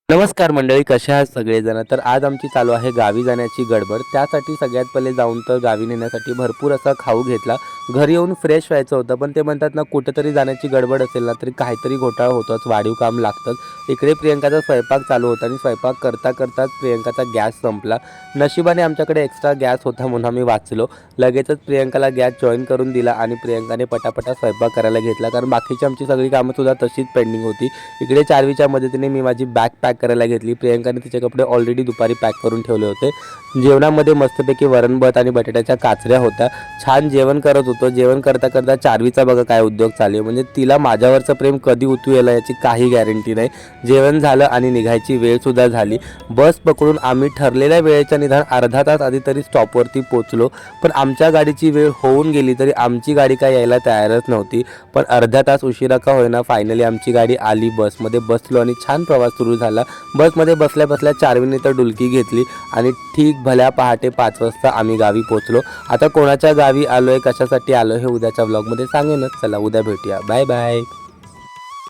नमस्कार मंडळी, कशा आहात सगळेजण. तर आज आमची चालू आहे गावी जाण्याची गडबड. त्यासाठी सगळ्यात पहिले जाऊन तर गावी नेण्यासाठी भरपूर असा खाऊ घेतला. घरी येऊन फ्रेश व्हायचं होतं, पण ते म्हणतात ना, कुठेतरी जाण्याची गडबड असेल ना तरी काहीतरी घोटाळा होतोच, वाढीव काम लागतंच. इकडे प्रियंकाचा स्वयंपाक चालू होता आणि स्वयंपाक करता करताच प्रियंकाचा गॅस संपला. नशिबाने आमच्याकडे एक्स्ट्रा गॅस होता म्हणून आम्ही वाचलो. लगेचच प्रियंकाला गॅस जॉईन करून दिला आणि प्रियंकाने पटापटा स्वयंपाक करायला घेतला, कारण बाकीची आमची सगळी कामंसुद्धा तशीच पेंडिंग होती. इकडे चार्वीच्या मदतीने मी माझी बॅग पॅक करायला घेतली. प्रियंकाने तिचे कपडे ऑलरेडी दुपारी पॅक करून ठेवले होते. जेवणामध्ये मस्तपैकी वरण भात आणि बटाट्याच्या काचऱ्या होत्या. छान जेवण करत होतो. जेवण करता करता चार्वीचा बघा काय उद्योग चालू आहे, म्हणजे तिला माझ्यावरचं प्रेम कधी उतू येईल याची काही गॅरंटी नाही. जेवण झालं आणि निघायची वेळसुद्धा झाली. बस पकडून आम्ही ठरलेल्या वेळेच्या निदान अर्धा तास आधी तरी स्टॉपवरती पोचलो, पण आमच्या गाडीची वेळ होऊन गेली तरी आमची गाडी काय यायला तयारच नव्हती. पण अर्धा तास उशिरा का होईना फायनली आमची गाडी आली. बसमध्ये बसलो आणि छान प्रवास सुरू झाला. बसमध्ये बसल्या बसल्या चार्वीने तर डुलकी घेतली आणि ठीक भल्या पहाटे 5 वाजता आम्ही गावी पोचलो. आता कोणाच्या गावी आलोय, कशासाठी आलो हे उद्याच्या व्लॉगमध्ये सांगेनच. चला उद्या भेटूया. Bye bye.